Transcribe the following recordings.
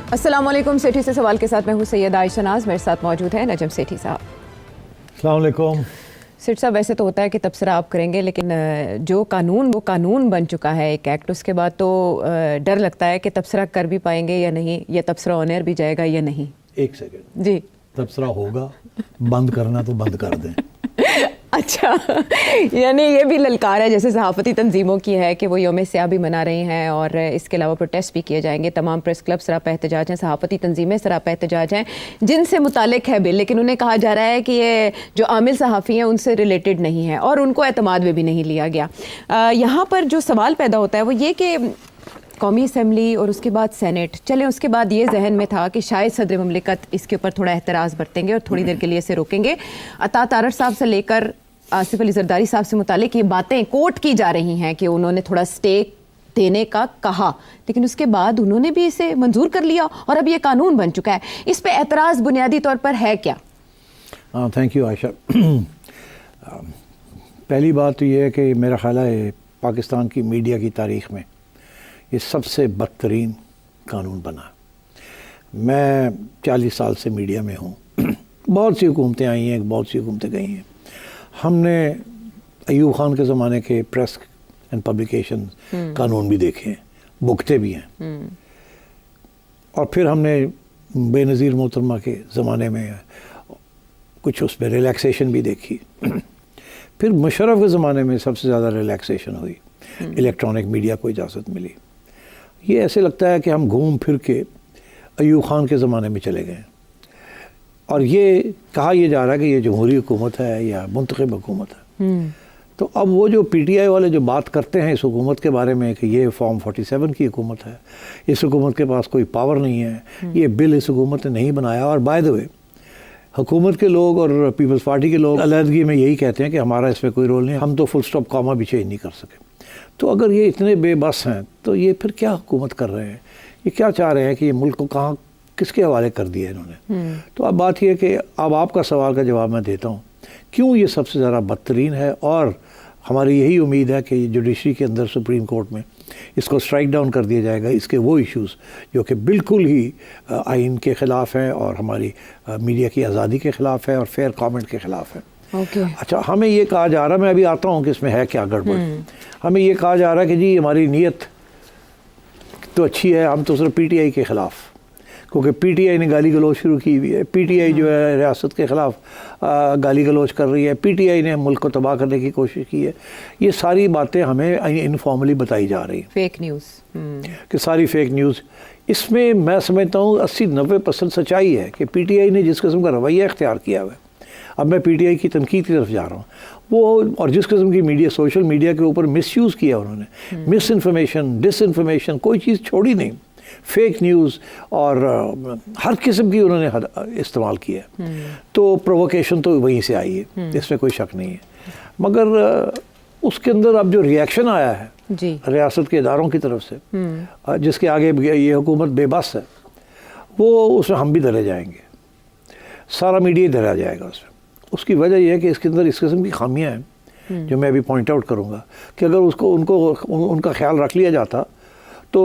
अस्सलाम वालेकुम। सेठी से सवाल के साथ मैं हूँ सैयद आयशा नाज, मेरे साथ मौजूद है नजम सेठी साहब। अस्सलाम वालेकुम। सेठ साहब, वैसे तो होता है कि तबसरा आप करेंगे, लेकिन जो कानून वो कानून बन चुका है एक एक्ट, उसके बाद तो डर लगता है कि तबसरा कर भी पाएंगे या नहीं, या तबसरा ऑन एयर भी जाएगा या नहीं। एक सेकंड जी, तबसरा होगा, बंद करना तो बंद कर दें। अच्छा, यानी ये भी ललकार है जैसे सहाफ़ती तंजीमों की है कि वो यौम स्याह भी मना रही हैं और इसके अलावा प्रोटेस्ट भी किए जाएंगे। तमाम प्रेस क्लब सरापा एहतजाज हैं, सहाफ़ती तंजीमें सरापा एहतजाज हैं जिनसे मुतालिक है बिल, लेकिन उन्हें कहा जा रहा है कि ये जो आमिल सहाफ़ी हैं उनसे रिलेटेड नहीं है और उनको एतमाद में भी नहीं लिया गया। यहाँ पर जो सवाल पैदा होता है वो ये कि कौमी असम्बली और उसके बाद सेनेट चले, उसके बाद ये जहन में था कि शायद सदर ममलिकत इसके ऊपर थोड़ा एहतराज़ बरतेंगे और थोड़ी देर के लिए इसे रोकेंगे। अता तारड़ साहब से लेकर आसिफ अली जरदारी साहब से मुतालिक ये बातें कोट की जा रही हैं कि उन्होंने थोड़ा स्टे देने का कहा, लेकिन उसके बाद उन्होंने भी इसे मंजूर कर लिया और अब ये कानून बन चुका है। इस पे एतराज़ बुनियादी तौर पर है क्या? Thank you Ayesha. पहली बात तो ये है कि मेरा ख्याल है पाकिस्तान की मीडिया की तारीख़ में ये सबसे बदतरीन कानून बना। मैं 40 साल से मीडिया में हूँ। बहुत सी हुकूमतें आई हैं, बहुत सी हुकूमतें गई हैं। हमने अयूब खान के ज़माने के प्रेस एंड पब्लिकेशन कानून भी देखे हैं, भुगते भी हैं, और फिर हमने बेनज़ीर मोहतरमा के ज़माने में कुछ उस पर रिलैक्सेशन भी देखी। फिर मुशर्रफ के ज़माने में सबसे ज़्यादा रिलैक्सेशन हुई, इलेक्ट्रॉनिक मीडिया को इजाज़त मिली। ये ऐसे लगता है कि हम घूम फिर के अयूब खान के ज़माने में चले गए और ये कहा यह जा रहा है कि ये जमहूरी हुकूमत है या मुंतखब हुकूमत है। तो अब वो जो पीटीआई वाले जो बात करते हैं इस हुकूमत के बारे में कि ये फॉर्म 47 की हुकूमत है, इस हुकूमत के पास कोई पावर नहीं है, ये बिल इस हुकूमत ने नहीं बनाया। और बाय द वे हुकूमत के लोग और पीपल्स पार्टी के लोग अलहदगी में यही कहते हैं कि हमारा इसमें कोई रोल नहीं, हम तो फुल स्टॉप कॉमा भी चेंज नहीं कर सके। तो अगर ये इतने बेबस हैं तो ये फिर क्या हुकूमत कर रहे हैं? ये क्या चाह रहे हैं कि ये मुल्क को कहाँ किसके हवाले कर दिया इन्होंने? तो अब बात यह है कि अब आपका सवाल का जवाब मैं देता हूँ, क्यों ये सबसे ज़्यादा बदतरीन है। और हमारी यही उम्मीद है कि जुडिशरी के अंदर सुप्रीम कोर्ट में इसको स्ट्राइक डाउन कर दिया जाएगा, इसके वो इश्यूज़ जो कि बिल्कुल ही आइन के ख़िलाफ़ हैं और हमारी मीडिया की आज़ादी के ख़िलाफ़ है और फेयर कमेंट के ख़िलाफ़ है। अच्छा, हमें ये कहा जा रहा है, मैं अभी आता हूँ कि इसमें है क्या गड़बड़। हमें ये कहा जा रहा है कि जी हमारी नीयत तो अच्छी है, हम तो सिर्फ पीटीआई के ख़िलाफ़, क्योंकि पीटीआई ने गाली गलौज शुरू की हुई है, पीटीआई जो है रियासत के ख़िलाफ़ गाली गलौज कर रही है, पीटीआई ने मुल्क को तबाह करने की कोशिश की है। ये सारी बातें हमें इनफॉर्मली बताई जा रही हैं, फेक न्यूज़ कि सारी फेक न्यूज़। इसमें मैं समझता हूँ 80-90% सच्चाई है कि पीटीआई ने जिस किस्म का रवैया इख्तियार किया हुआ है, अब मैं पीटीआई की तनकीद की तरफ जा रहा हूँ, वो और जिस किस्म की मीडिया सोशल मीडिया के ऊपर मिसयूज़ किया उन्होंने, मिस इन्फॉर्मेशन, डिसइन्फॉर्मेशन, कोई चीज़ छोड़ी नहीं, फेक न्यूज़ और हर किस्म की उन्होंने इस्तेमाल किया। तो प्रोवोकेशन तो वहीं से आई है, इसमें कोई शक नहीं है। मगर उसके अंदर अब जो रिएक्शन आया है रियासत के इदारों की तरफ से, जिसके आगे ये हुकूमत बेबस है, वो उसमें हम भी धरे जाएंगे, सारा मीडिया धरा जाएगा उसमें। उसकी वजह यह है कि इसके अंदर इस किस्म की खामियां हैं जो मैं अभी पॉइंट आउट करूँगा कि अगर उनका ख्याल रख लिया जाता तो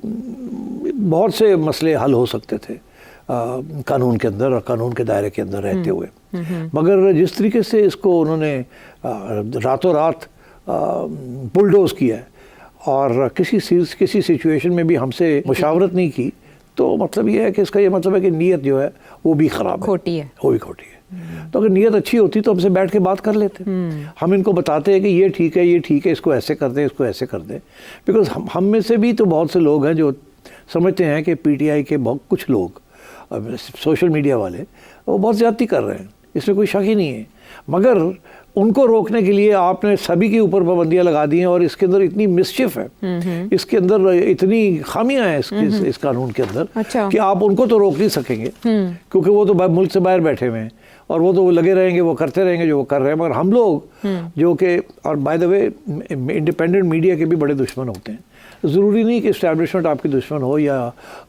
बहुत से मसले हल हो सकते थे कानून के अंदर और कानून के दायरे के अंदर रहते हुए। मगर जिस तरीके से इसको उन्होंने रातों रात बुलडोज़ किया है और किसी सिचुएशन में भी हमसे मुशावरत नहीं की, तो मतलब ये है कि इसका ये मतलब है कि नीयत जो है वो भी ख़राब है, खोटी है, वो भी खोटी है। तो अगर नीयत अच्छी होती तो हमसे बैठ के बात कर लेते, हम इनको बताते हैं कि ये ठीक है, ये ठीक है, इसको ऐसे कर दें, इसको ऐसे कर दें। बिकॉज हम में से भी तो बहुत से लोग हैं जो समझते हैं कि पीटीआई के बहुत कुछ लोग सोशल मीडिया वाले वो बहुत ज़्यादती कर रहे हैं, इसमें कोई शक ही नहीं है। मगर उनको रोकने के लिए आपने सभी के ऊपर पाबंदियां लगा दी हैं और इसके अंदर इतनी मिसचिफ है, इसके अंदर इतनी खामियां हैं इस कानून के अंदर। अच्छा। कि आप उनको तो रोक नहीं सकेंगे क्योंकि वो तो मुल्क से बाहर बैठे हुए हैं और वो तो लगे रहेंगे, वो करते रहेंगे जो वो कर रहे हैं। मगर हम लोग जो कि, और by the way independent media के भी बड़े दुश्मन होते हैं। ज़रूरी नहीं कि इस्टेब्लिशमेंट आपकी दुश्मन हो या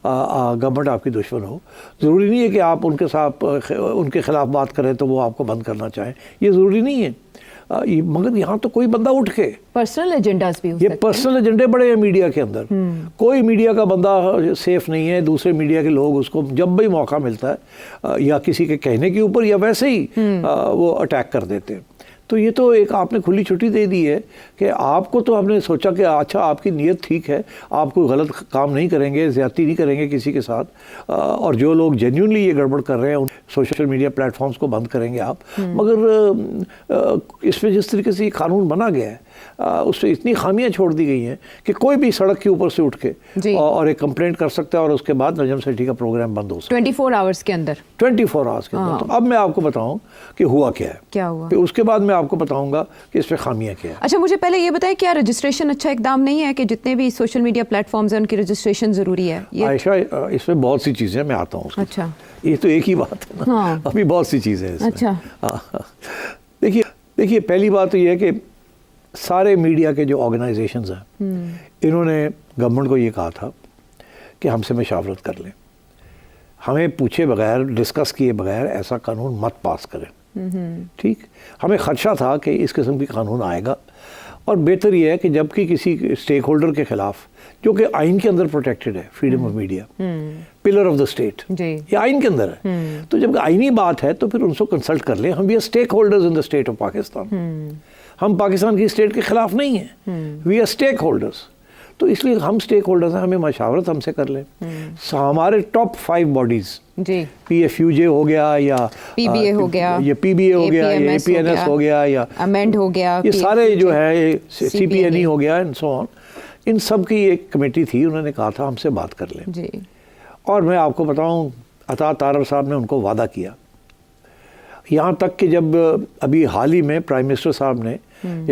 गवर्नमेंट आपकी दुश्मन हो। ज़रूरी नहीं है कि आप उनके ख़िलाफ़ बात करें तो वो आपको बंद करना चाहें, ये ज़रूरी नहीं है। मगर यहाँ तो कोई बंदा उठ के, पर्सनल एजेंडास भी हो ये सकते पर्सनल एजेंडे बड़े हैं मीडिया के अंदर। कोई मीडिया का बंदा सेफ नहीं है, दूसरे मीडिया के लोग उसको जब भी मौका मिलता है या किसी के कहने के ऊपर या वैसे ही वो अटैक कर देते हैं। तो ये तो एक आपने खुली छुट्टी दे दी है कि आपको तो हमने सोचा कि अच्छा आपकी नीयत ठीक है, आप कोई गलत काम नहीं करेंगे, ज़्यादती नहीं करेंगे किसी के साथ, और जो लोग जेन्युइनली ये गड़बड़ कर रहे हैं उन सोशल मीडिया प्लेटफॉर्म्स को बंद करेंगे आप। मगर इसमें जिस तरीके से ये कानून बना गया है उसमें इतनी खामियां छोड़ दी गई हैं कि कोई भी सड़क के ऊपर से उठ के और एक कंप्लेंट कर सकता है और उसके बाद नजम सेठी का प्रोग्राम बंद हो सकता है 24 आवर्स के अंदर। 24 आवर्स के अंदर। तो अब मैं आपको बताऊं कि हुआ क्या है, क्या हुआ, फिर उसके बाद मैं आपको बताऊंगा कि इसमें खामियां क्या है। अच्छा, मुझे पहले ये बताएं, क्या रजिस्ट्रेशन अच्छा इकदाम नहीं है कि जितने भी सोशल मीडिया प्लेटफॉर्म्स हैं उनकी रजिस्ट्रेशन जरूरी है? आयशा, इसमें बहुत सी चीज़ें, मैं आता हूँ। अच्छा, ये तो एक ही बात है ना। हाँ। अभी बहुत सी चीज़ें हैं इसमें। अच्छा, देखिए पहली बात तो ये है कि सारे मीडिया के जो ऑर्गेनाइजेशंस हैं इन्होंने गवर्नमेंट को ये कहा था कि हमसे मशावरत कर लें, हमें पूछे बगैर, डिस्कस किए बगैर ऐसा कानून मत पास करें। ठीक, हमें ख़दशा था कि इस किस्म की कानून आएगा, और बेहतर यह है कि जबकि किसी स्टेक होल्डर के खिलाफ, जो कि आइन के अंदर प्रोटेक्टेड है, freedom of media, pillar of the state, ये आइन के अंदर है, तो जब आइनी बात है तो फिर उनको कंसल्ट कर लें। हम we are stakeholders in the state of Pakistan. हम पाकिस्तान की स्टेट के खिलाफ नहीं हैं, वी आर स्टेक होल्डर्स। तो इसलिए हम स्टेक होल्डर्स हैं, हमें मशावरत हमसे कर लें। हमारे टॉप 5 बॉडीज, PFUJ हो गया, या PBA हो गया, ये PBA हो गया, ये APNS हो गया, या अमेंड हो गया, ये सारे जो है CPNE हो गया, एंड सो ऑन, इन सब की एक कमेटी थी, उन्होंने कहा था हमसे बात कर लें जी। और मैं आपको बताऊं, अता तारर साहब ने उनको वादा किया, यहाँ तक कि जब अभी हाल ही में प्राइम मिनिस्टर साहब ने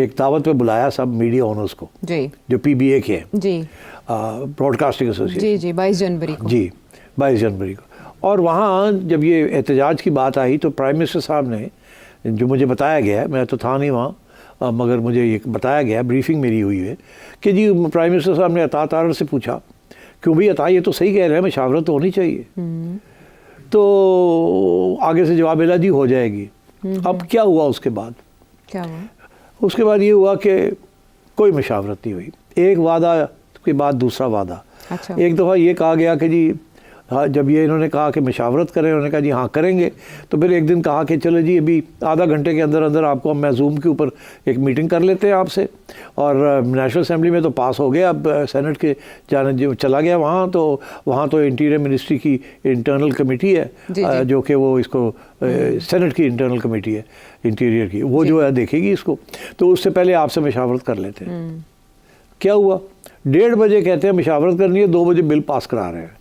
एक दावत पे बुलाया सब मीडिया ओनर्स को जी, जो PBA के हैं जी, ब्रॉडकास्टिंग एसोसिएशन जी, 22 जनवरी को जी, 22 जनवरी को। और वहाँ जब ये एहतजाज की बात आई तो प्राइम मिनिस्टर साहब ने, जो मुझे बताया गया है, मैं तो था नहीं वहाँ, मगर मुझे ये बताया गया, ब्रीफिंग मेरी हुई है कि जी प्राइम मिनिस्टर साहब ने अता तारर से पूछा, क्यों भाई अता, ये तो सही कह रहे हैं, मशावरत तो होनी चाहिए। तो आगे से जवाब मिला जी हो जाएगी। अब क्या हुआ उसके बाद? क्या हुआ? उसके बाद ये हुआ कि कोई मशावरत नहीं हुई। एक वादा के बाद दूसरा वादा। अच्छा। एक दफ़ा ये कहा गया कि जी हाँ, जब ये इन्होंने कहा कि मशावरत करें, उन्होंने कहा जी हाँ करेंगे। तो फिर एक दिन कहा कि चलो जी अभी आधा घंटे के अंदर अंदर आपको हम जूम के ऊपर एक मीटिंग कर लेते हैं आपसे, और नेशनल असेंबली में तो पास हो गया, अब सेनेट के जाने जो चला गया वहाँ तो इंटीरियर मिनिस्ट्री की इंटरनल कमेटी है जो कि वो इसको सेनेट की इंटरनल कमेटी है इंटीरियर की, वो जो है देखेगी इसको। तो उससे पहले आपसे मशावरत कर लेते हैं। क्या हुआ? 1:30 बजे कहते हैं मशावरत करनी है, 2 बजे बिल पास करा रहे हैं।